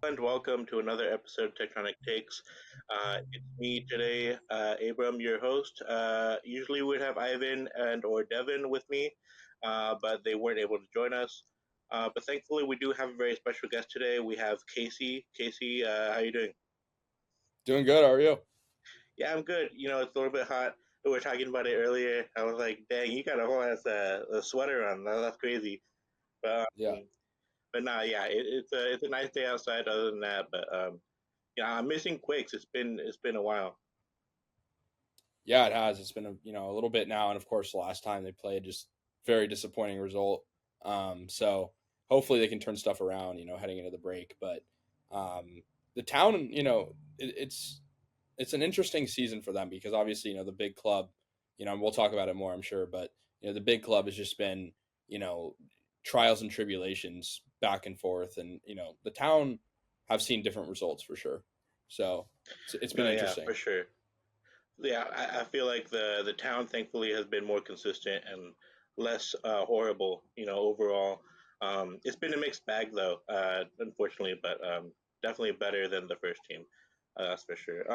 And welcome to another episode of Tectonic Takes. It's me today, Abram, your host. Usually we'd have Ivan and or Devin with me, but they weren't able to join us. But thankfully, we do have a very special guest today. We have Kasey. Kasey, how you doing? Doing good. How are you? Yeah, I'm good. It's a little bit hot. We were talking about it earlier. I was like, "Dang, you got a whole ass a sweater on. That's crazy." But Yeah. nah, yeah, it's a nice day outside. Other than that, but yeah, I'm missing Quakes. It's been a while. Yeah, it has. It's been a little bit now, and of course, the last time they played, just very disappointing result. So hopefully they can turn stuff around. Heading into the break, but the town, it's an interesting season for them because obviously, the big club, and we'll talk about it more, I'm sure, but the big club has just been, you know, trials and tribulations back and forth, and the town have seen different results for sure. So it's been No, yeah, interesting. for sure. Yeah, I feel like the town thankfully has been more consistent and less horrible. Overall, it's been a mixed bag though, unfortunately, but definitely better than the first team. That's for sure.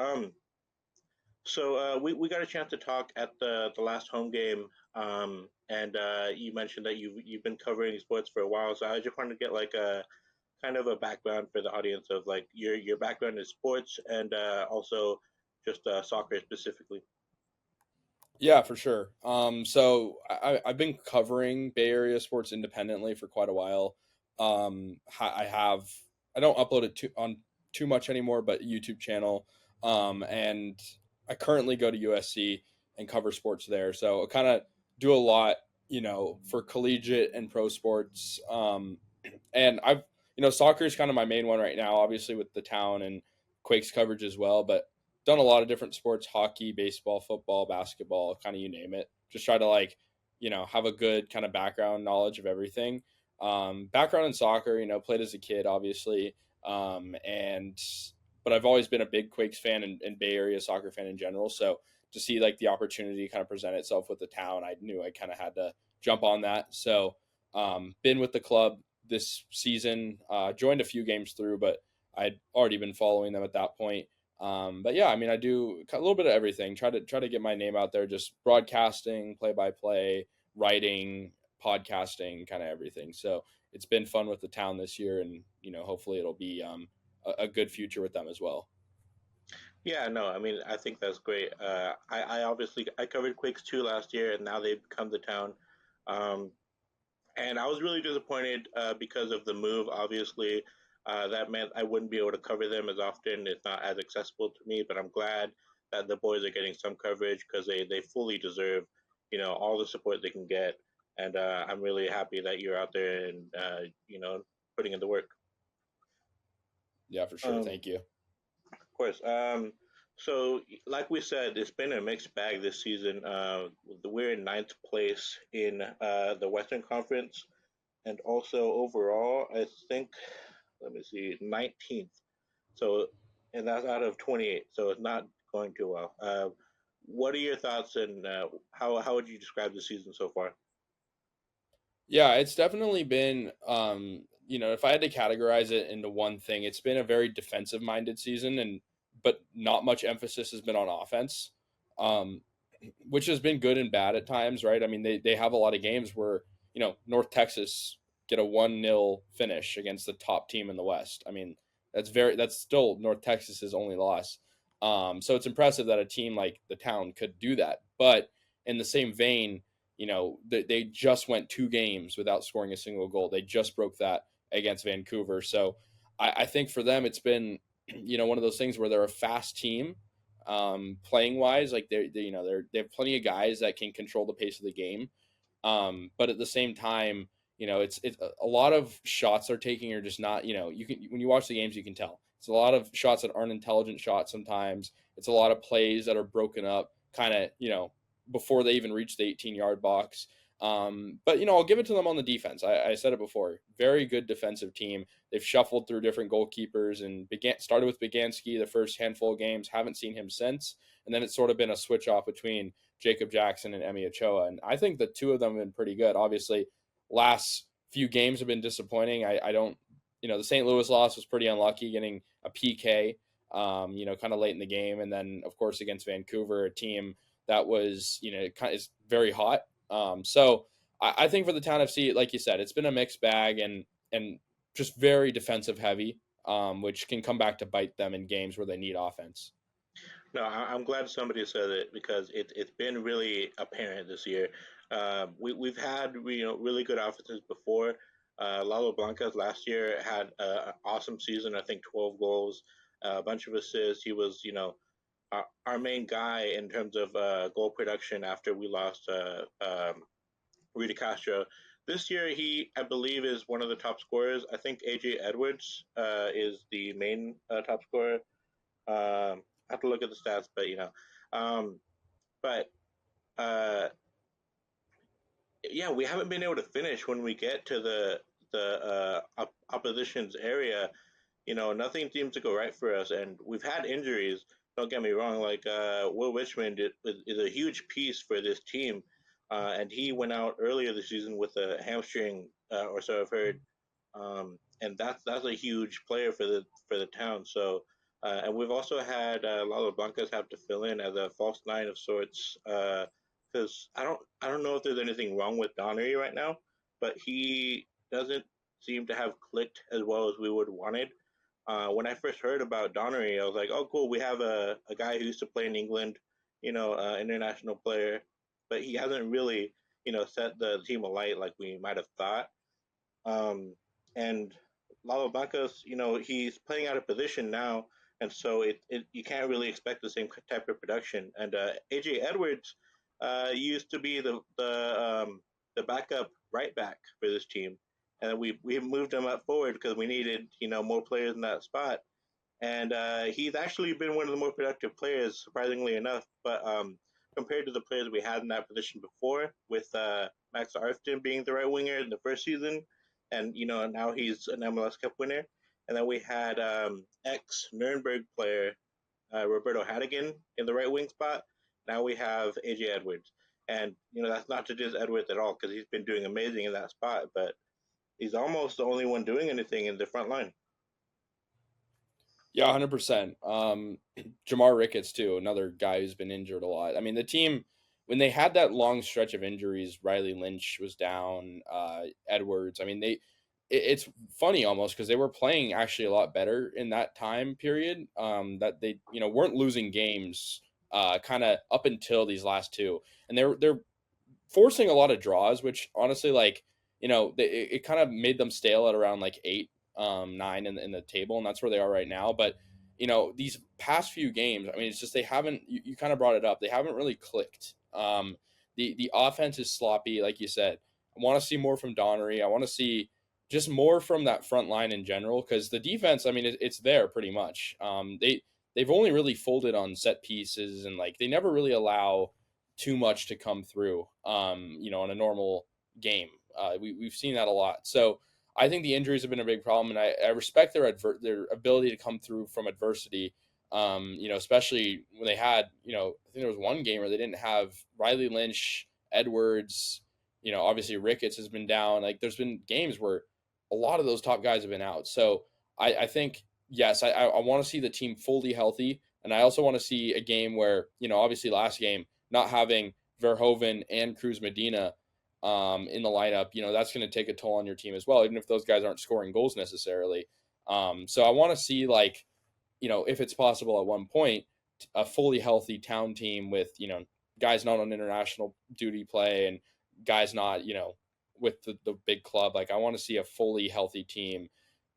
So we got a chance to talk at the last home game, and you mentioned that you've been covering sports for a while. So I just wanted to get like a kind of a background for the audience of like your background in sports and also just soccer specifically. Yeah, for sure. I've been covering Bay Area sports independently for quite a while. I have I don't upload it on too much anymore, but YouTube channel. And I currently go to USC and cover sports there. So I kind of do a lot, for collegiate and pro sports. And soccer is kind of my main one right now, obviously with the town and Quakes coverage as well. But done a lot of different sports: hockey, baseball, football, basketball, kind of you name it. Just try to have a good kind of background knowledge of everything. Background in soccer, played as a kid, obviously. And but I've always been a big Quakes fan and Bay Area soccer fan in general. So to see like the opportunity kind of present itself with the town, I knew I kind of had to jump on that. So been with the club this season. Joined a few games through, but I'd already been following them at that point. But yeah, I mean, I do a little bit of everything. Try to get my name out there, just broadcasting, play by play, writing, podcasting, kind of everything. So it's been fun with the town this year, and hopefully it'll be a good future with them as well. Yeah, no, I mean, I think that's great. I obviously I covered Quakes 2 last year, and now they've come to town. Um, and I was really disappointed because of the move. Obviously, that meant I wouldn't be able to cover them as often. It's not as accessible to me, but I'm glad that the boys are getting some coverage because they fully deserve, all the support they can get. And I'm really happy that you're out there and putting in the work. Yeah, for sure. Um, Thank you. Of course. So, like we said, it's been a mixed bag this season. We're in ninth place in the Western Conference, and also overall, I think, let me see, 19th. So, and that's out of 28. So it's not going too well. What are your thoughts, and how would you describe the season so far? Yeah, it's definitely been, if I had to categorize it into one thing, it's been a very defensive minded season, and but not much emphasis has been on offense, um, which has been good and bad at times, right? I mean, they have a lot of games where, North Texas get a 1-0 finish against the top team in the West. I mean, that's still North Texas's only loss. So it's impressive that a team like the town could do that. But in the same vein, they just went 2 games without scoring a single goal. They just broke that against Vancouver. So I think for them, it's been, one of those things where they're a fast team, playing wise. Like they have plenty of guys that can control the pace of the game. But at the same time, it's a lot of shots they're taking are just not, you can, when you watch the games, you can tell it's a lot of shots that aren't intelligent shots. Sometimes it's a lot of plays that are broken up kind of, before they even reach the 18-yard box. But I'll give it to them on the defense. I said it before, very good defensive team. They've shuffled through different goalkeepers and started with Beganski the first handful of games, haven't seen him since. And then it's sort of been a switch off between Jacob Jackson and Emi Ochoa. And I think the two of them have been pretty good. Obviously, last few games have been disappointing. I don't the St. Louis loss was pretty unlucky, getting a PK, kind of late in the game, and then of course against Vancouver, a team that was kind of is very hot. So I think for the Town FC, like you said, it's been a mixed bag and just very defensive heavy, which can come back to bite them in games where they need offense. No, I'm glad somebody said it because it's been really apparent this year. We've had really good offenses before. Lalo Blancas last year had an awesome season. I think 12 goals, a bunch of assists. He was our main guy in terms of goal production after we lost Rita Castro. This year, he I believe is one of the top scorers. I think AJ Edwards is the main top scorer. I have to look at the stats, but um, but uh, yeah, we haven't been able to finish when we get to the opposition's area. Nothing seems to go right for us, and we've had injuries. Don't get me wrong. Like Will Richmond is a huge piece for this team, and he went out earlier this season with a hamstring, or so I've heard. And that's a huge player for the Town. So, and we've also had Lalo Blancas have to fill in as a false nine of sorts. Because I don't know if there's anything wrong with Donnery right now, but he doesn't seem to have clicked as well as we would wanted. When I first heard about Donnery, I was like, oh, cool, we have a guy who used to play in England, international player, but he hasn't really, set the team alight like we might have thought. Um, and Lalo Blancas, he's playing out of position now, and so it you can't really expect the same type of production. And AJ Edwards used to be the backup right back for this team, and we moved him up forward because we needed more players in that spot. And he's actually been one of the more productive players, surprisingly enough. But compared to the players we had in that position before, with Max Arfton being the right winger in the first season, and now he's an MLS Cup winner. And then we had ex Nuremberg player Roberto Hannigan in the right wing spot. Now we have AJ Edwards, and that's not to diss Edwards at all because he's been doing amazing in that spot, but he's almost the only one doing anything in the front line. Yeah, 100%. Jamar Ricketts too, another guy who's been injured a lot. I mean, the team when they had that long stretch of injuries, Riley Lynch was down, Edwards. I mean, it's funny almost because they were playing actually a lot better in that time period. That they weren't losing games, kind of up until these last two, and they're forcing a lot of draws, which honestly, like it kind of made them stale at around like eight, nine in the table, and that's where they are right now. But these past few games, I mean, it's just they haven't. You kind of brought it up. They haven't really clicked. The offense is sloppy, like you said. I want to see more from Donnery. I want to see just more from that front line in general because the defense, I mean, it's there pretty much. They've only really folded on set pieces and like they never really allow too much to come through, in a normal game. We've seen that a lot. So I think the injuries have been a big problem, and I respect their ability to come through from adversity. Especially when they had, I think there was one game where they didn't have Riley Lynch, Edwards, obviously Ricketts has been down. Like there's been games where a lot of those top guys have been out. So I think, yes, I want to see the team fully healthy. And I also want to see a game where, obviously last game, not having Verhoeven and Cruz Medina in the lineup, that's going to take a toll on your team as well, even if those guys aren't scoring goals necessarily. So I want to see, like, if it's possible at one point, a fully healthy Town team with, guys not on international duty play and guys not, with the big club. Like, I want to see a fully healthy team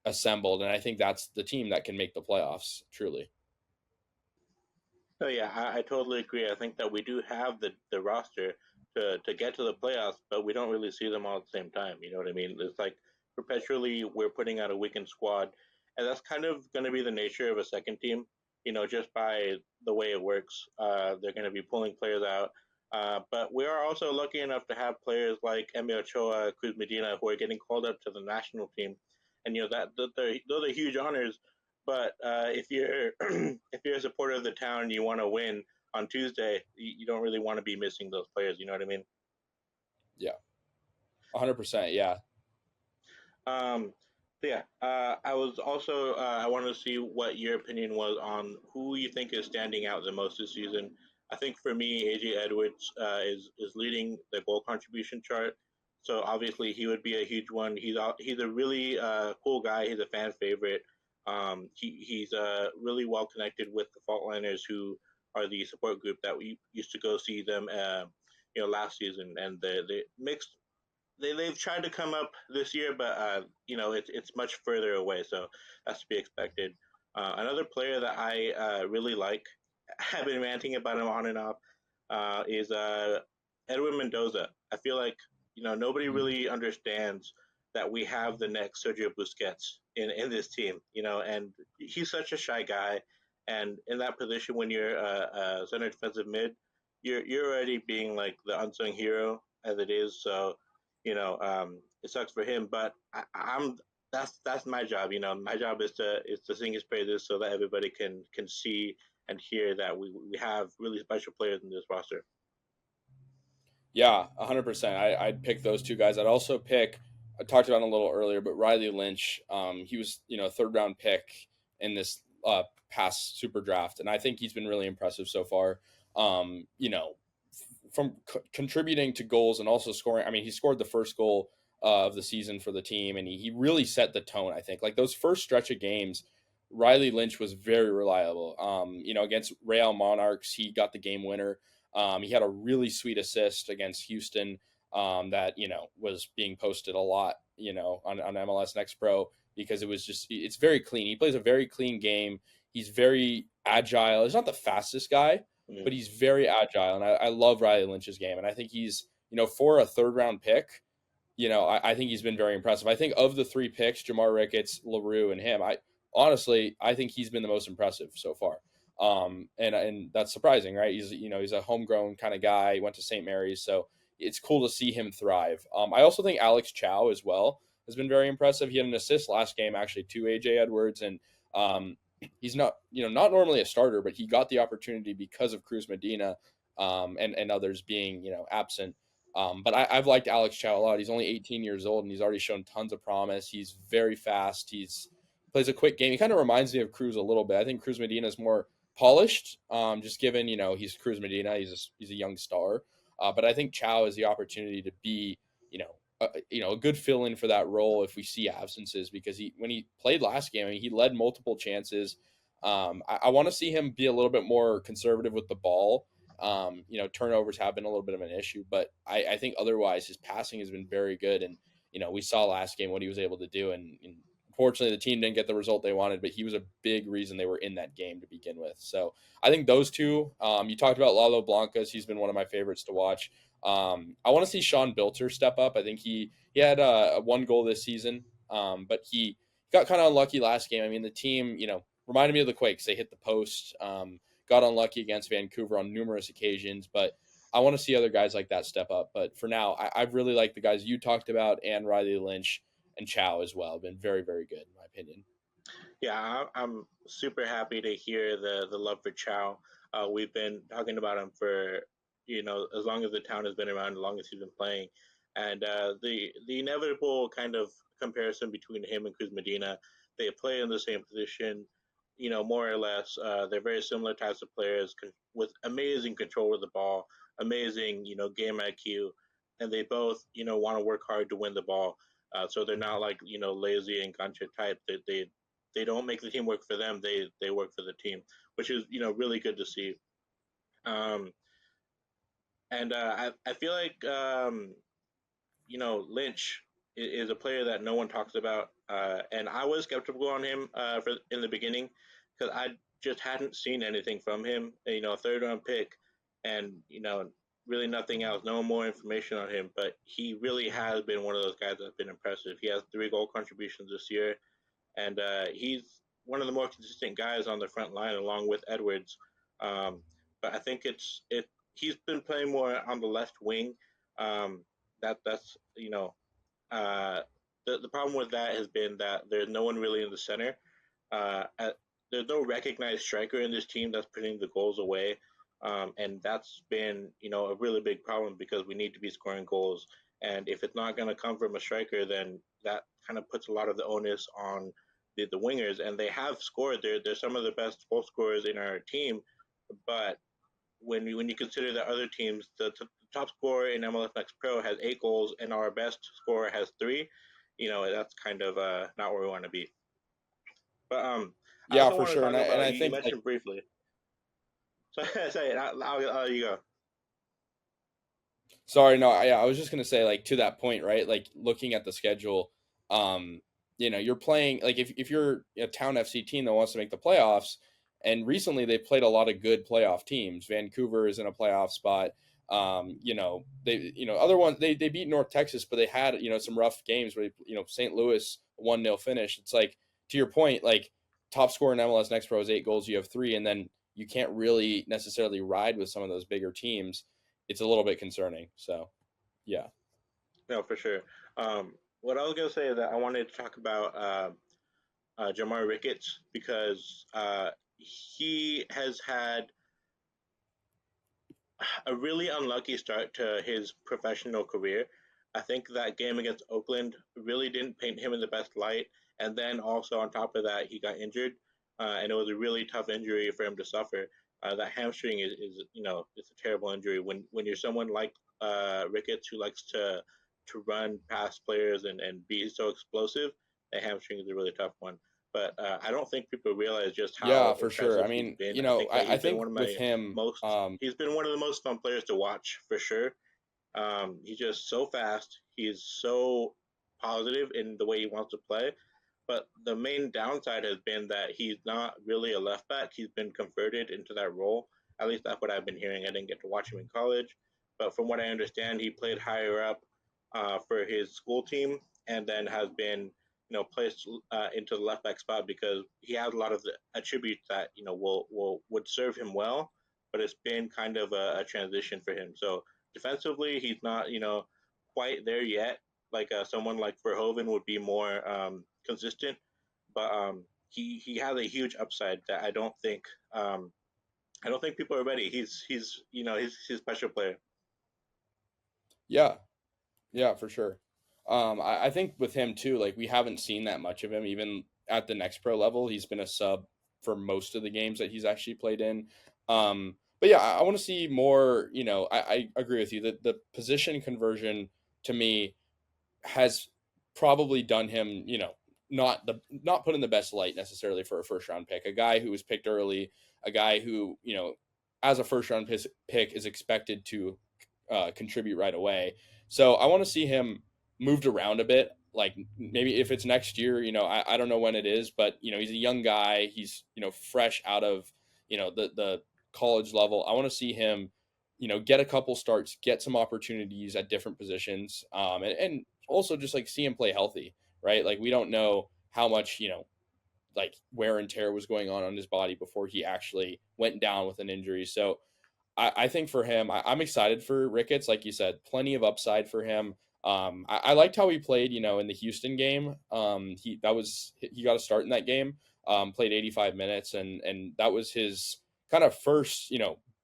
assembled. And I think that's the team that can make the playoffs, truly. Oh yeah, I totally agree. I think that we do have the roster to get to the playoffs, but we don't really see them all at the same time. You know what I mean? It's like perpetually we're putting out a weakened squad, and that's kind of going to be the nature of a second team. Just by the way it works, they're going to be pulling players out. But we are also lucky enough to have players like Emi Ochoa, Cruz Medina, who are getting called up to the national team, and those are huge honors. But if you're if you're a supporter of the Town and you want to win on Tuesday, you don't really want to be missing those players. You know what I mean? Yeah. 100%. Yeah. Um, Yeah, I was also I wanted to see what your opinion was on who you think is standing out the most this season. I think for me, AJ Edwards is leading the goal contribution chart. So obviously he would be a huge one. He's a really cool guy. He's a fan favorite. He's really well connected with the Faultliners, who are the support group that we used to go see them, last season, and the mixed they've tried to come up this year, but it's much further away, so that's to be expected. Another player that I really like, I've been ranting about him on and off, is Edwin Mendoza. I feel like nobody Mm. really understands that we have the next Sergio Busquets in this team, and he's such a shy guy, and in that position when you're a center defensive mid, you're already being like the unsung hero as it is, so it sucks for him, but I'm that's my job. My job is to sing his praises so that everybody can see and hear that we have really special players in this roster. Yeah, 100%. I'd pick those two guys. I'd also pick. I talked about him a little earlier, but Riley Lynch. He was a third round pick in this past super draft, and I think he's been really impressive so far. From contributing to goals and also scoring. I mean, he scored the first goal of the season for the team, and he really set the tone. I think like those first stretch of games, Riley Lynch was very reliable. Against Real Monarchs, he got the game winner. He had a really sweet assist against Houston that was being posted a lot, on MLS Next Pro because it's very clean. He plays a very clean game. He's very agile. He's not the fastest guy, Mm. but he's very agile, and I love Riley Lynch's game, and I think he's for a third round pick. I think he's been very impressive. I think of the three picks, Jamar Ricketts, LaRue, and him, I think he's been the most impressive so far. And that's surprising, right? He's a homegrown kind of guy. He went to St. Mary's, so it's cool to see him thrive. I also think Alex Chow as well has been very impressive. He had an assist last game actually to AJ Edwards, and he's not normally a starter, but he got the opportunity because of Cruz Medina and others being absent. But I've liked Alex Chow a lot. He's only 18 years old and he's already shown tons of promise. He's very fast. He's plays a quick game. He kind of reminds me of Cruz a little bit. I think Cruz Medina is more polished, just given he's Cruz Medina. He's a young star, but I think Chow has the opportunity to be a good fill in for that role if we see absences because when he played last game, I mean, he led multiple chances. I want to see him be a little bit more conservative with the ball. Turnovers have been a little bit of an issue, but I think otherwise his passing has been very good. And, we saw last game what he was able to do. And unfortunately, the team didn't get the result they wanted, but he was a big reason they were in that game to begin with. So I think those two, you talked about Lalo Blancas. He's been one of my favorites to watch. I want to see Sean Bilter step up. I think he had one goal this season, but he got kind of unlucky last game. I mean, the team, reminded me of the Quakes. They hit the post, got unlucky against Vancouver on numerous occasions, but I want to see other guys like that step up. But for now, I really like the guys you talked about and Riley Lynch and Chow as well. Been very, very good in my opinion. Yeah, I'm super happy to hear the love for Chow. We've been talking about him for as long as the town has been around, as long as he's been playing, and the inevitable kind of comparison between him and Cruz Medina. They play in the same position, more or less. They're very similar types of players with amazing control of the ball, amazing game IQ, and they both want to work hard to win the ball. So they're not like lazy and gotcha type. They don't make the team work for them. They work for the team, which is really good to see. Um, and I feel like Lynch is a player that no one talks about, and I was skeptical on him for in the beginning because I just hadn't seen anything from him. Third round pick, and really nothing else, no more information on him. But he really has been one of those guys that's been impressive. He has 3 goal contributions this year, and he's one of the more consistent guys on the front line along with Edwards. But I think he's been playing more on the left wing. That's the problem with that has been that there's no one really in the center. There's no recognized striker in this team that's putting the goals away. And that's been, a really big problem because we need to be scoring goals. And if it's not going to come from a striker, then that kind of puts a lot of the onus on the wingers, and they have scored. They're some of the best goal scorers in our team, but when you consider the other teams, the top scorer in MLS Next Pro has 8 goals, and our best scorer has 3. That's kind of not where we want to be. But I Yeah, also for want to sure. talk And about I you think like mentioned briefly. So say it. I'll let you go. sorry, no, yeah, I was just gonna say like to that point, right? Like looking at the schedule, you're playing like if you're a town FC team that wants to make the playoffs, and recently they played a lot of good playoff teams. Vancouver is in a playoff spot. Other ones they beat North Texas, but they had some rough games where St. Louis 1-0 finish. It's like to your point, like top scorer in MLS Next Pro is 8 goals, you have 3, and then you can't really necessarily ride with some of those bigger teams. It's a little bit concerning. So, yeah. No, for sure. What I was gonna say is that I wanted to talk about Jamar Ricketts because he has had a really unlucky start to his professional career. I think that game against Oakland really didn't paint him in the best light, and then also on top of that, he got injured, and it was a really tough injury for him to suffer. That hamstring is it's a terrible injury when you're someone like Ricketts who likes to run past players and be so explosive. The hamstring is a really tough one. But I don't think people realize just Yeah, how for sure. impressive I he's mean, been. I think that I he's been think one of with my him, most he's been one of the most fun players to watch for sure. He's just so fast. He's so positive in the way he wants to play. But the main downside has been that he's not really a left back. He's been converted into that role. At least that's what I've been hearing. I didn't get to watch him in college, but from what I understand, he played higher up for his school team, and then has been placed into the left back spot because he has a lot of the attributes that would serve him well. But it's been kind of a transition for him. So defensively, he's not quite there yet. Like someone like Verhoeven would be more consistent, but he has a huge upside that I don't think people are ready. He's a special player. yeah, yeah, for sure. I think with him too, like we haven't seen that much of him, even at the next pro level. He's been a sub for most of the games that he's actually played in. But yeah, I want to see more. I agree with you that the position conversion to me has probably done him, not put in the best light necessarily for a first round pick. A guy who was picked early, a guy who, as a first round pick is expected to contribute right away. So I want to see him moved around a bit. Like maybe if it's next year, I don't know when it is, but he's a young guy. He's fresh out of the college level. I want to see him get a couple starts, get some opportunities at different positions, and also just like see him play healthy, right? Like we don't know how much like wear and tear was going on his body before he actually went down with an injury. So I think for him, I'm excited for Ricketts. Like you said, plenty of upside for him. I liked how he played, in the Houston game. He got a start in that game. Played 85 minutes, and that was his kind of first,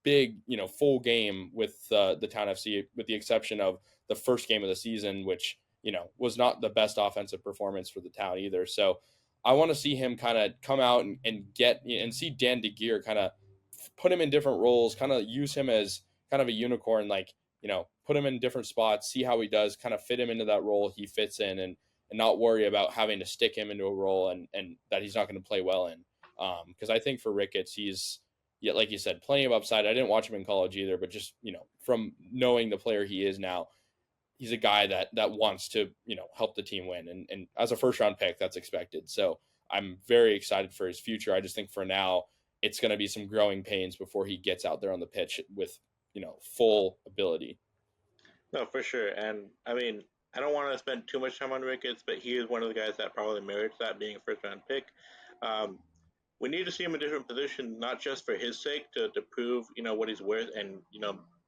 big, full game with the Town FC, with the exception of the first game of the season, which was not the best offensive performance for the Town either. So I want to see him kind of come out and get and see Dan DeGear kind of put him in different roles, kind of use him as kind of a unicorn, like, put him in different spots, see how he does, kind of fit him into that role he fits in, and not worry about having to stick him into a role and that he's not going to play well in. Because I think for Ricketts, he's, yeah, like you said, plenty of upside. I didn't watch him in college either, but just, from knowing the player he is now, he's a guy that wants to, help the team win. And as a first round pick, that's expected. So I'm very excited for his future. I just think for now, it's going to be some growing pains before he gets out there on the pitch with, full ability. No, for sure. And I mean, I don't want to spend too much time on Ricketts, but he is one of the guys that probably merits that being a first round pick. Um, we need to see him in different positions, not just for his sake to prove what he's worth, and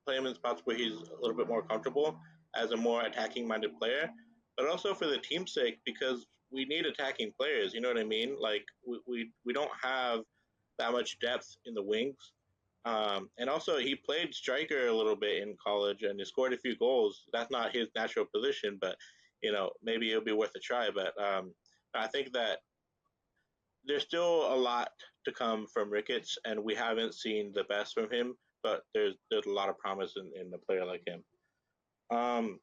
play him in spots where he's a little bit more comfortable as a more attacking minded player, but also for the team's sake because we need attacking players. You know what I mean? Like we don't have that much depth in the wings. And also, he played striker a little bit in college and he scored a few goals. That's not his natural position, but maybe it'll be worth a try. But I think that there's still a lot to come from Ricketts, and we haven't seen the best from him. But there's a lot of promise in a player like him. Um,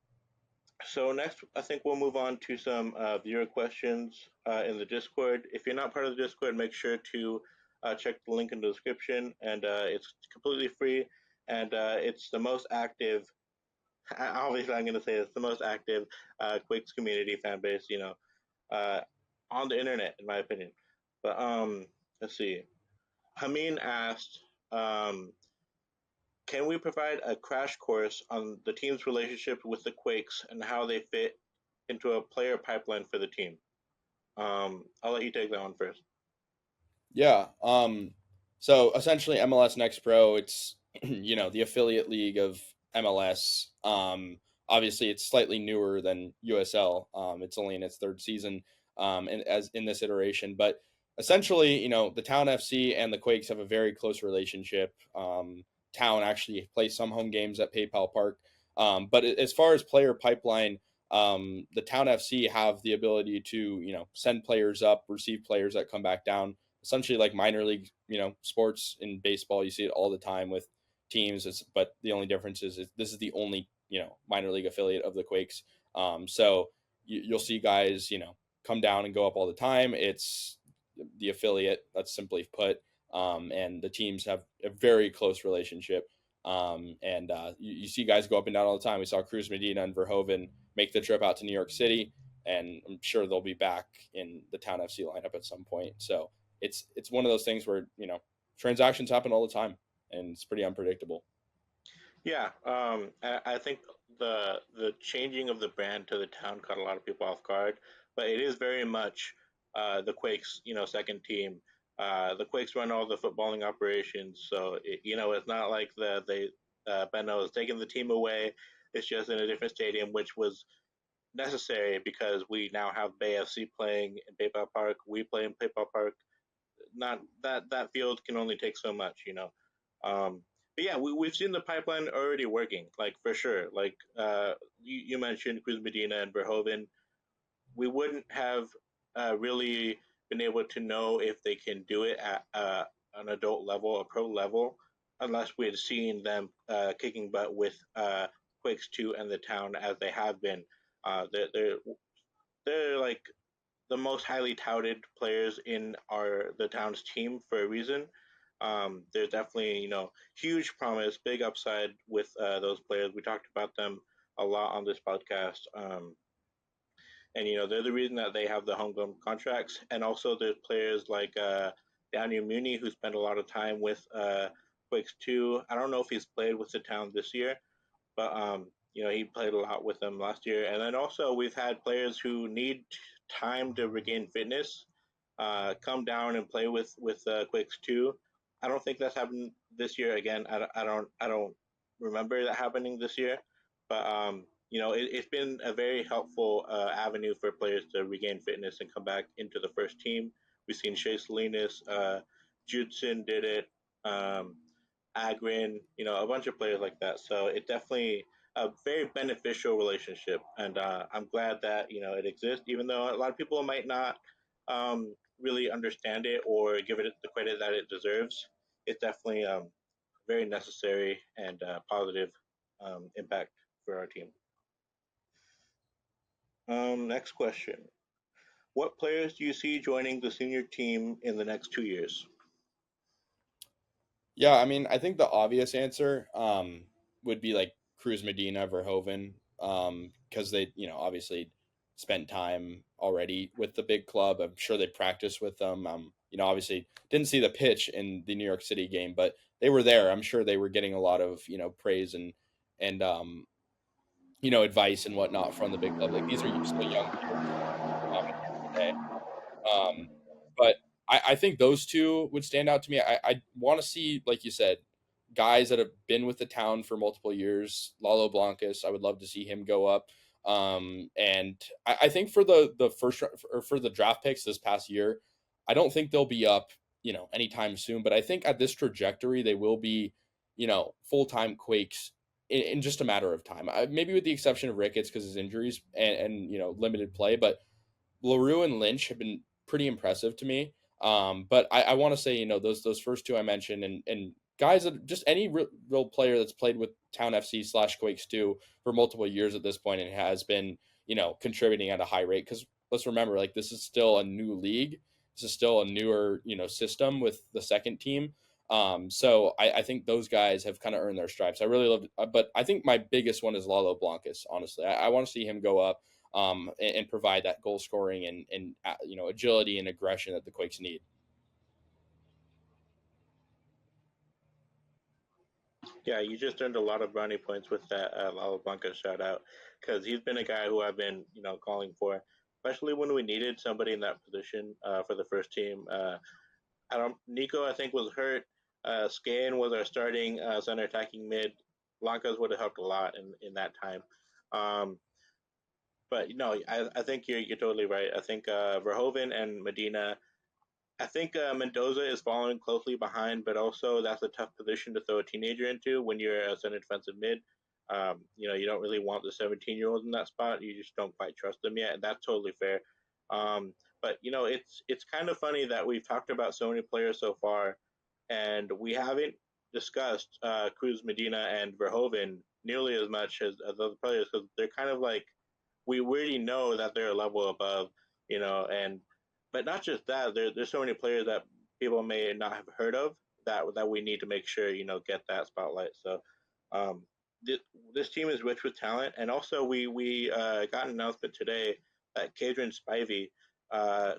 so next, I think we'll move on to some viewer questions in the Discord. If you're not part of the Discord, make sure to check the link in the description, and it's completely free, and it's the most active. Obviously, I'm going to say it's the most active Quakes community fan base, uh, on the internet, in my opinion. But let's see. Hameen asked, um, can we provide a crash course on the team's relationship with the Quakes and how they fit into a player pipeline for the team? I'll let you take that one first. Yeah. So essentially, MLS Next Pro, it's the affiliate league of MLS. Obviously, it's slightly newer than USL. It's only in its third season, and as in this iteration, but essentially, the Town FC and the Quakes have a very close relationship. Town actually plays some home games at PayPal Park. But as far as player pipeline, the Town FC have the ability to send players up, receive players that come back down, essentially like minor league, sports in baseball. You see it all the time with teams. But the only difference is this is the only minor league affiliate of the Quakes. So you'll see guys come down and go up all the time. It's the affiliate, that's simply put. And the teams have a very close relationship. And you see guys go up and down all the time. We saw Cruz Medina and Verhoeven make the trip out to New York City, and I'm sure they'll be back in the Town FC lineup at some point. So it's one of those things where transactions happen all the time, and it's pretty unpredictable. Yeah, I think the changing of the brand to the Town caught a lot of people off guard, but it is very much the Quakes, second team. The Quakes run all the footballing operations, so it's not like they Benno is taking the team away. It's just in a different stadium, which was necessary because we now have Bay FC playing in PayPal Park. We play in PayPal Park. Not that field can only take so much. But yeah, we've seen the pipeline already working, like for sure. Like you mentioned Cruz Medina and Verhoeven. We wouldn't have really been able to know if they can do it at an adult level, a pro level, unless we had seen them kicking butt with Quakes 2 and the Town as they have been. They're like the most highly touted players in the Town's team for a reason. There's definitely huge promise, big upside with those players. We talked about them a lot on this podcast, and they're the reason that they have the homegrown contracts. And also there's players like Daniel Muni, who spent a lot of time with Quakes 2. I don't know if he's played with the Town this year, but he played a lot with them last year. And then also we've had players who need time to regain fitness come down and play with Quakes 2. I don't think that's happened this year. Again, I don't remember that happening this year, but it's been a very helpful avenue for players to regain fitness and come back into the first team. We've seen Shea Salinas, Judson did it, Agrin, a bunch of players like that. So it definitely a very beneficial relationship, and I'm glad that it exists, even though a lot of people might not really understand it or give it the credit that it deserves. It's definitely very necessary and positive impact for our team. Next question. What players do you see joining the senior team in the next 2 years? Yeah, I mean, I think the obvious answer would be like Cruz Medina, Verhoeven, because they, obviously spent time already with the big club. I'm sure they practiced with them. Obviously didn't see the pitch in the New York City game, but they were there. I'm sure they were getting a lot of praise and advice and whatnot from the big club. Like these are still young players at the end of the day. But I think those two would stand out to me. I want to see, like you said, guys that have been with the Town for multiple years. Lalo Blancas, I would love to see him go up. And I think for the first or for the draft picks this past year, I don't think they'll be up, anytime soon. But I think at this trajectory, they will be, full time Quakes in just a matter of time. Maybe with the exception of Ricketts because his injuries and limited play, but LaRue and Lynch have been pretty impressive to me. But I want to say, those first two I mentioned, and guys that just any real player that's played with Town FC / Quakes 2 for multiple years at this point and has been, contributing at a high rate. Because let's remember, like, this is still a new league. This is still a newer, system with the second team. So I think those guys have kind of earned their stripes. I really love, but I think my biggest one is Lalo Blancas. Honestly, I want to see him go up and provide that goal scoring and agility and aggression that the Quakes need. Yeah, you just earned a lot of brownie points with that Lalo Blanca shout out because he's been a guy who I've been calling for, especially when we needed somebody in that position for the first team. I don't Nico I think was hurt. Scan was our starting center attacking mid. Blancas would have helped a lot in that time. Um, but I think you're totally right. I think Verhoeven and Medina. I think Mendoza is following closely behind, but also that's a tough position to throw a teenager into when you're a center defensive mid. You don't really want the 17-year-olds in that spot. You just don't quite trust them yet, and that's totally fair. But it's kind of funny that we've talked about so many players so far, and we haven't discussed Cruz, Medina, and Verhoeven nearly as much as other players because they're kind of like we already know that they're a level above, and but not just that. There's so many players that people may not have heard of that we need to make sure get that spotlight. So um, this, this team is rich with talent, and also we got an announcement today that Kadrian Spivey,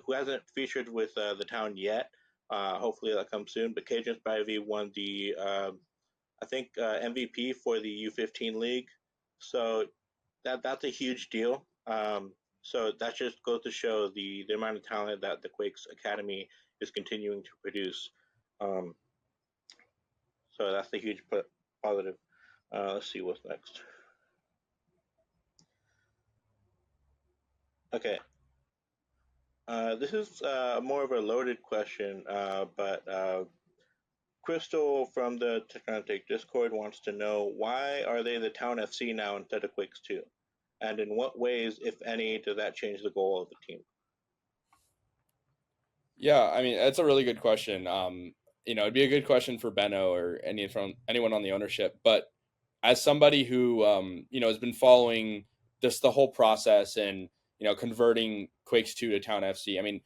who hasn't featured with the town yet, hopefully that comes soon. But Kadrian Spivey won the I think MVP for the U15 league, so that's a huge deal. So that just goes to show the amount of talent that the Quakes Academy is continuing to produce. Um, so that's a huge positive. Let's see what's next. Okay, this is more of a loaded question, but Crystal from the Technotic Discord wants to know why are they the Town FC now instead of Quakes 2? And in what ways, if any, does that change the goal of the team? Yeah, I mean that's a really good question. It'd be a good question for Benno or anyone on the ownership. But as somebody who has been following this the whole process and converting Quakes 2 to Town FC. I mean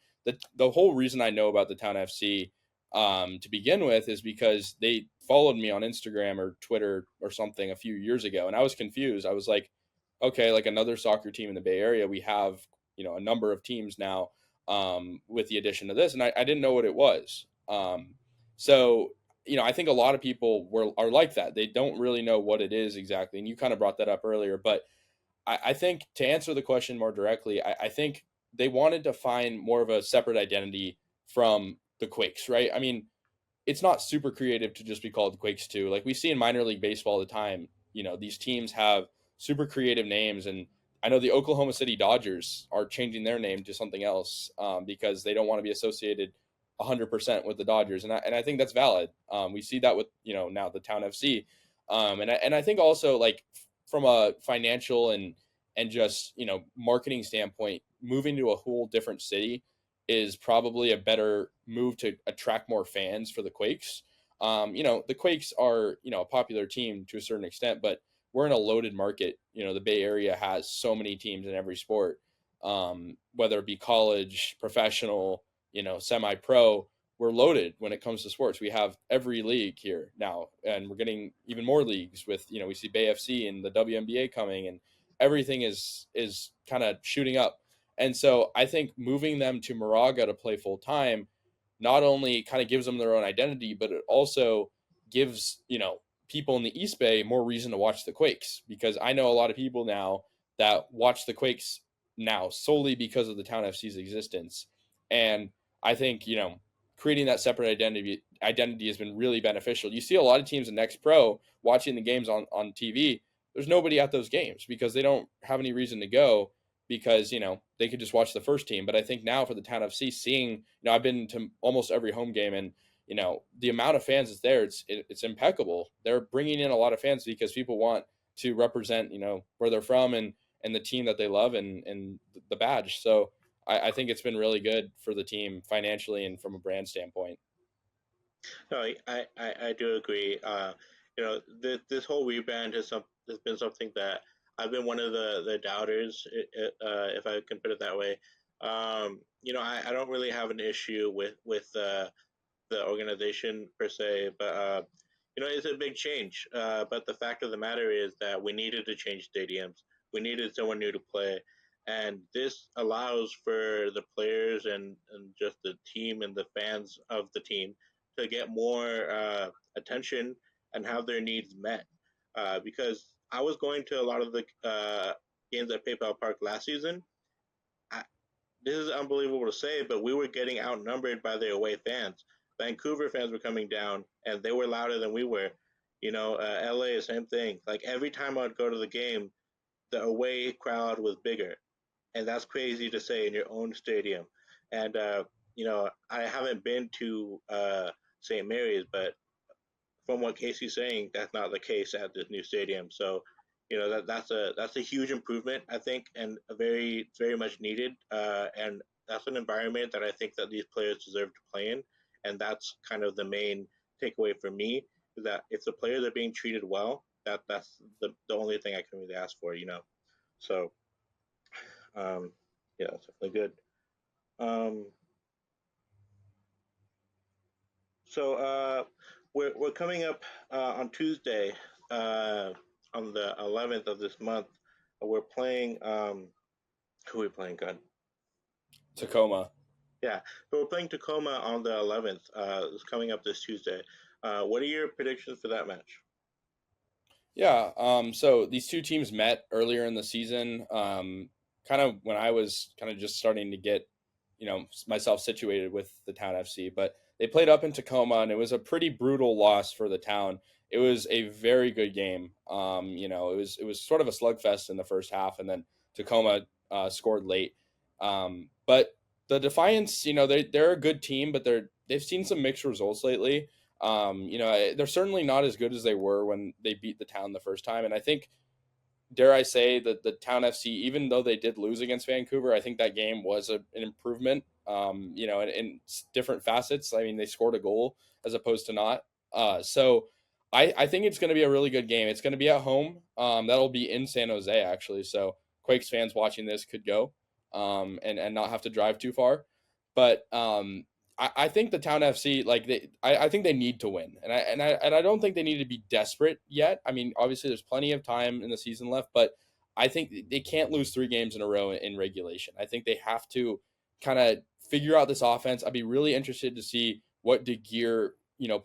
the whole reason I know about the Town FC to begin with is because they followed me on Instagram or Twitter or something a few years ago, and I was confused. I was like, okay, like another soccer team in the Bay Area. We have a number of teams now with the addition of this, and I didn't know what it was. So I think a lot of people are like that. They don't really know what it is exactly, and you kind of brought that up earlier. But I think to answer the question more directly, I think they wanted to find more of a separate identity from the Quakes, right? I mean, it's not super creative to just be called Quakes 2. Like we see in minor league baseball all the time, these teams have super creative names. And I know the Oklahoma City Dodgers are changing their name to something else because they don't want to be associated 100% with the Dodgers. And I think that's valid. We see that with, now the Town FC. And I think also like from a financial and just, marketing standpoint, moving to a whole different city is probably a better move to attract more fans for the Quakes. The Quakes are, a popular team to a certain extent, but we're in a loaded market. The Bay Area has so many teams in every sport, whether it be college, professional, semi-pro. We're loaded when it comes to sports. We have every league here now, and we're getting even more leagues with, we see Bay FC and the WNBA coming, and everything is kind of shooting up. And so I think moving them to Moraga to play full time not only kind of gives them their own identity, but it also gives, people in the East Bay more reason to watch the Quakes, because I know a lot of people now that watch the Quakes now solely because of the Town FC's existence. And I think, creating that separate identity has been really beneficial. You see a lot of teams in Next Pro watching the games on TV. There's nobody at those games because they don't have any reason to go, because they could just watch the first team. But I think now for the Town FC, seeing I've been to almost every home game, and the amount of fans that's there, it's impeccable. They're bringing in a lot of fans because people want to represent, where they're from and the team that they love and the badge. So I think it's been really good for the team financially and from a brand standpoint. No, I do agree. This whole rebrand has been something that I've been one of the doubters, if I can put it that way. I don't really have an issue with the organization per se, but it's a big change. But the fact of the matter is that we needed to change stadiums. We needed someone new to play, and this allows for the players and just the team and the fans of the team to get more attention and have their needs met. Because I was going to a lot of the games at PayPal Park last season. I, this is unbelievable to say, but we were getting outnumbered by the away fans. Vancouver fans were coming down, and they were louder than we were. LA, same thing. Like every time I'd go to the game, the away crowd was bigger, and that's crazy to say in your own stadium. And I haven't been to St. Mary's, but from what Kasey's saying, that's not the case at this new stadium. So, that's a huge improvement, I think, and very much needed. And that's an environment that I think that these players deserve to play in. And that's kind of the main takeaway for me is that if the players are being treated well, that's the only thing I can really ask for. So um, yeah, that's definitely good. Um, so we're coming up on Tuesday, uh, on the 11th of this month. We're playing. Who are we playing? God. Tacoma. Yeah, so we're playing Tacoma on the 11th. It's coming up this Tuesday. What are your predictions for that match? Yeah. So these two teams met earlier in the season, kind of when I was kind of just starting to get, myself situated with the Town FC. But they played up in Tacoma, and it was a pretty brutal loss for the Town. It was a very good game. It was sort of a slugfest in the first half, and then Tacoma scored late. But the Defiance, they're a good team, but they've seen some mixed results lately. They're certainly not as good as they were when they beat the Town the first time. And I think, dare I say, that the Town FC, even though they did lose against Vancouver, I think that game was an improvement, in different facets. I mean, they scored a goal as opposed to not. So I think it's going to be a really good game. It's going to be at home. That'll be in San Jose, actually. So Quakes fans watching this could go and not have to drive too far. But I think the Town FC, like I think they need to win, and I don't think they need to be desperate yet. I mean, obviously there's plenty of time in the season left, but I think they can't lose 3 games in a row in regulation. I think they have to kind of figure out this offense. I'd be really interested to see what De Geer,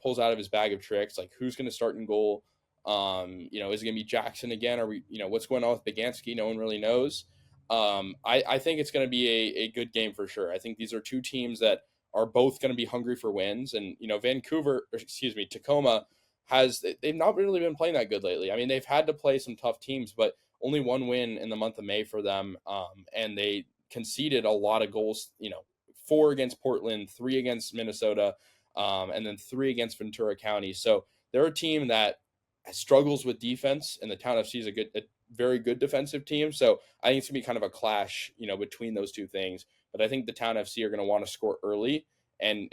pulls out of his bag of tricks, like who's going to start in goal. Is it going to be Jackson again? Or what's going on with Baganski? No one really knows. I think it's going to be a good game for sure. I think these are two teams that are both going to be hungry for wins. And, Tacoma they've not really been playing that good lately. I mean, they've had to play some tough teams, but only one win in the month of May for them. And they conceded a lot of goals, 4 against Portland, 3 against Minnesota, and then 3 against Ventura County. So they're a team that struggles with defense, and the Town FC is a very good defensive team. So I think it's gonna be kind of a clash, between those two things. But I think the Town FC are going to want to score early and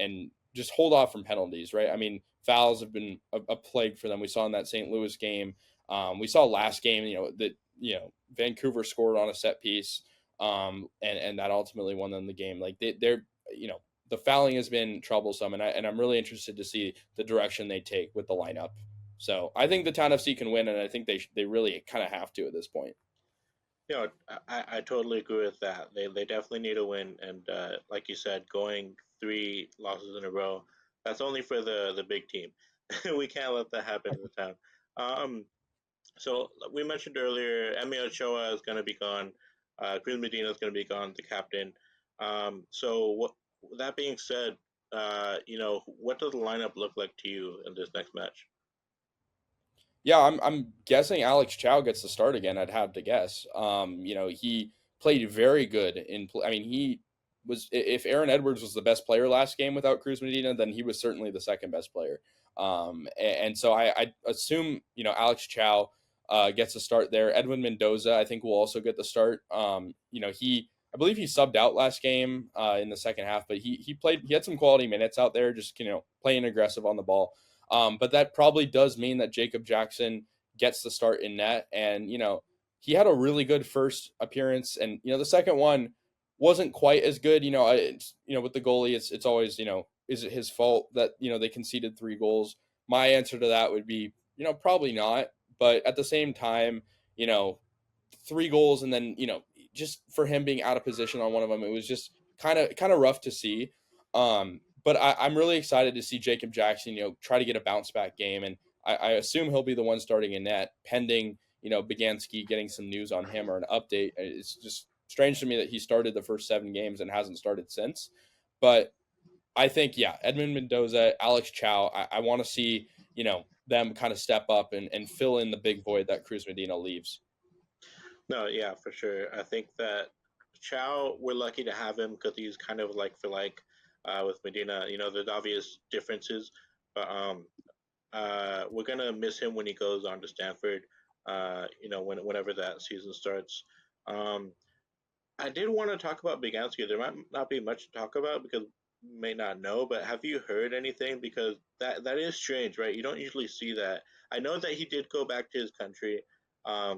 just hold off from penalties, right? I mean, fouls have been a plague for them. We saw in that St. Louis game. We saw last game, that Vancouver scored on a set piece, and that ultimately won them the game. Like they're the fouling has been troublesome, and I'm really interested to see the direction they take with the lineup. So I think the Town FC can win, and I think they really kind of have to at this point. I totally agree with that. They definitely need a win, and like you said, going 3 losses in a row, that's only for the big team. We can't let that happen in the Town. Um, so we mentioned earlier, Emi Ochoa is going to be gone. Cruz Medina is going to be gone, the captain. So that being said, what does the lineup look like to you in this next match? Yeah, I'm guessing Alex Chow gets the start again. I'd have to guess. He played very good I mean, he was if Aaron Edwards was the best player last game without Cruz Medina, then he was certainly the second best player. And so I assume Alex Chow gets a start there. Edwin Mendoza, I think, will also get the start. I believe he subbed out last game in the second half, but he played. He had some quality minutes out there, just playing aggressive on the ball. But that probably does mean that Jacob Jackson gets the start in net, and he had a really good first appearance, and the second one wasn't quite as good. With the goalie, it's always is it his fault that they conceded 3 goals? My answer to that would be probably not, but at the same time, you know 3 goals, and then just for him being out of position on one of them, it was just kind of rough to see. But I'm really excited to see Jacob Jackson, try to get a bounce back game, and I assume he'll be the one starting in net, pending Begansky getting some news on him or an update. It's just strange to me that he started the first 7 games and hasn't started since. But I think, yeah, Edmund Mendoza, Alex Chow, I want to see them kind of step up and fill in the big void that Cruz Medina leaves. No, yeah, for sure. I think that Chow, we're lucky to have him because he's kind of like for like with Medina. There's obvious differences, but we're gonna miss him when he goes on to Stanford. Whenever that season starts. Um, I did want to talk about Begansky. There might not be much to talk about because you may not know, but have you heard anything? Because that is strange, right? You don't usually see that. I know that he did go back to his country. I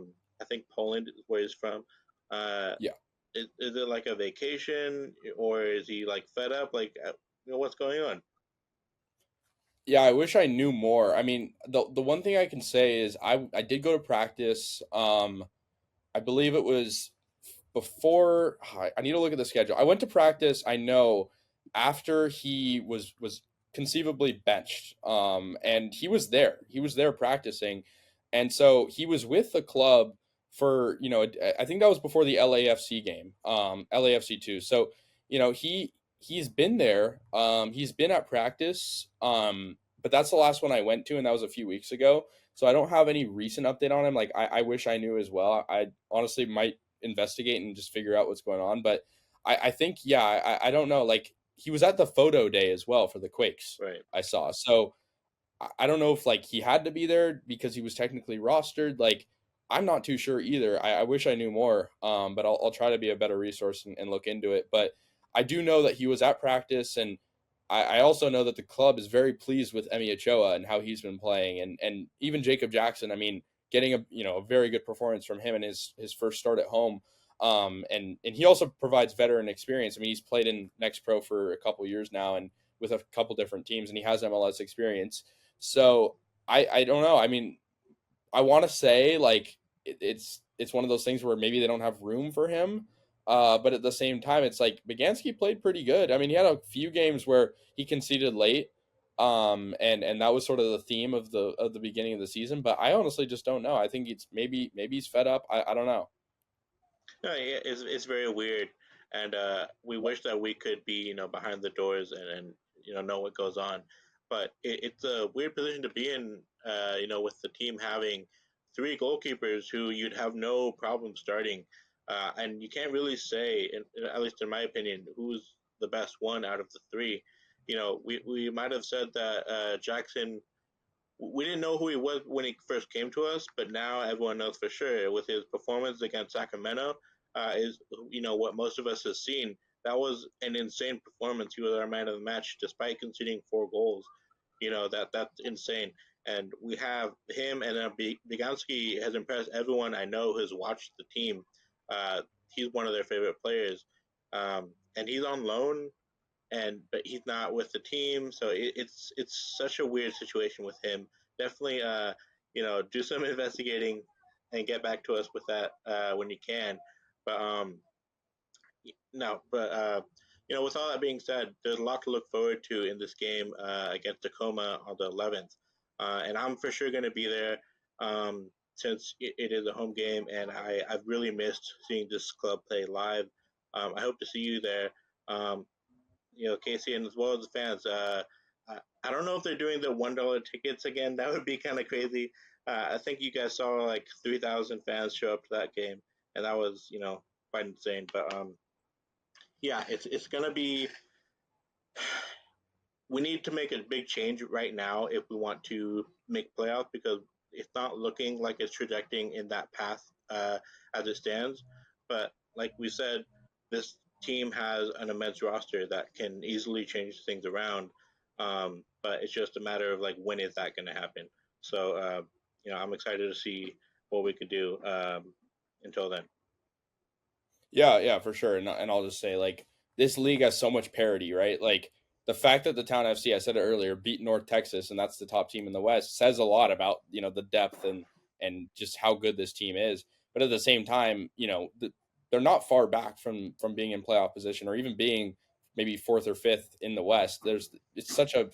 think Poland is where he's from. Uh, Yeah. is it like a vacation, or is he like fed up? Like, what's going on? Yeah, I wish I knew more. I mean, the one thing I can say is I did go to practice. I believe it was before. I need to look at the schedule. I went to practice. I know after he was conceivably benched. And he was there. He was there practicing, and so he was with the club for I think that was before the LAFC game. LAFC 2. So he's been there. He's been at practice. But that's the last one I went to, and that was a few weeks ago. So I don't have any recent update on him. Like I wish I knew as well. I honestly might investigate and just figure out what's going on. But I think, yeah, I don't know. Like he was at the photo day as well for the Quakes. Right. I saw. So I don't know if like he had to be there because he was technically rostered. Like I'm not too sure either. I wish I knew more. But I'll try to be a better resource and look into it. But I do know that he was at practice, and I also know that the club is very pleased with Emi Ochoa and how he's been playing, and even Jacob Jackson. I mean, getting a very good performance from him in his first start at home. And he also provides veteran experience. I mean, he's played in Next Pro for a couple years now, and with a couple different teams, and he has MLS experience. So I don't know. I mean, I want to say like it's one of those things where maybe they don't have room for him. But at the same time, it's like Begansky played pretty good. I mean, he had a few games where he conceded late, and that was sort of the theme of the beginning of the season. But I honestly just don't know. I think it's maybe he's fed up. I don't know. No, yeah, it's very weird, and we wish that we could be behind the doors and know what goes on, but it's a weird position to be in. With the team having 3 goalkeepers who you'd have no problem starting, and you can't really say, at least in my opinion, who's the best one out of the 3. We might have said that Jackson, we didn't know who he was when he first came to us, but now everyone knows for sure with his performance against Sacramento. Is what most of us have seen. That was an insane performance. He was our man of the match despite conceding 4 goals. That's insane. And we have him, and then Begansky has impressed everyone I know who's watched the team. He's one of their favorite players, and he's on loan but he's not with the team, so it's such a weird situation with him. Definitely, do some investigating and get back to us with that when you can. But no, but with all that being said, there's a lot to look forward to in this game against Tacoma on the 11th, and I'm for sure going to be there since it is a home game, and I've really missed seeing this club play live. I hope to see you there. Kasey, and as well as the fans. I don't know if they're doing the $1 tickets again. That would be kind of crazy. I think you guys saw like 3,000 fans show up to that game, and that was quite insane. But Yeah, it's gonna be. We need to make a big change right now if we want to make playoffs because it's not looking like it's trajecting in that path as it stands. But like we said, this team has an immense roster that can easily change things around. But it's just a matter of like when is that going to happen. So I'm excited to see what we could do until then. Yeah, yeah, for sure. And I'll just say like this league has so much parity, right? Like the fact that the Town FC, I said it earlier, beat North Texas and that's the top team in the West says a lot about, the depth and just how good this team is. But at the same time, they're not far back from being in playoff position or even being maybe fourth or fifth in the West. It's such a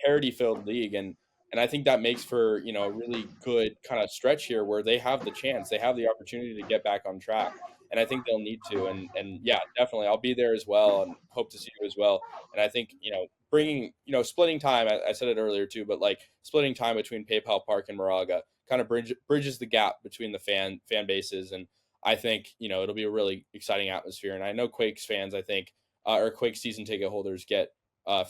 parity filled league and I think that makes for, a really good kind of stretch here where they have the chance, they have the opportunity to get back on track and I think they'll need to. And yeah, definitely, I'll be there as well, and hope to see you as well. And I think bringing splitting time. I said it earlier too, but like splitting time between PayPal Park and Moraga kind of bridges the gap between the fan bases, and I think it'll be a really exciting atmosphere. And I know Quakes fans, I think, or Quakes season ticket holders get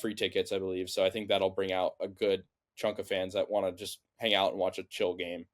free tickets, I believe. So I think that'll bring out a good chunk of fans that want to just hang out and watch a chill game.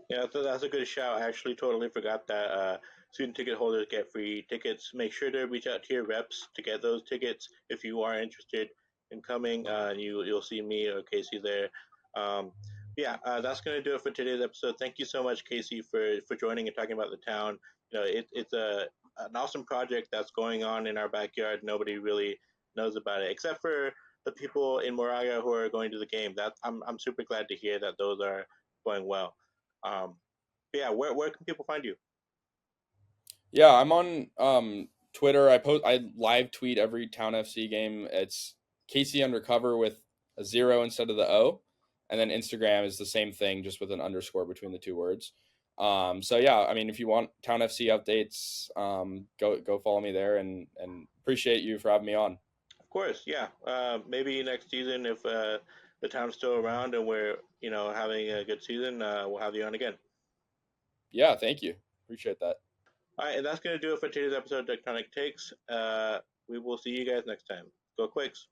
Yeah, so that's a good shout. I actually totally forgot that student ticket holders get free tickets. Make sure to reach out to your reps to get those tickets if you are interested in coming. You'll see me or Kasey there. Um, yeah, that's gonna do it for today's episode. Thank you so much, Kasey, for joining and talking about the town. It's an awesome project that's going on in our backyard. Nobody really knows about it except for the people in Moraga who are going to the game. That I'm super glad to hear that those are going well. Um, yeah, where can people find you? Yeah, I'm on Twitter. I live tweet every Town FC game. It's Kasey Undercover with a zero instead of the O. And then Instagram is the same thing, just with an underscore between the two words. So yeah, I mean if you want Town FC updates, go follow me there and appreciate you for having me on. Of course, yeah. Maybe next season, if the town's still around and we're having a good season, we'll have you on again. Yeah, thank you. Appreciate that. All right, and that's gonna do it for today's episode of Tectonic Takes. We will see you guys next time. Go Quakes.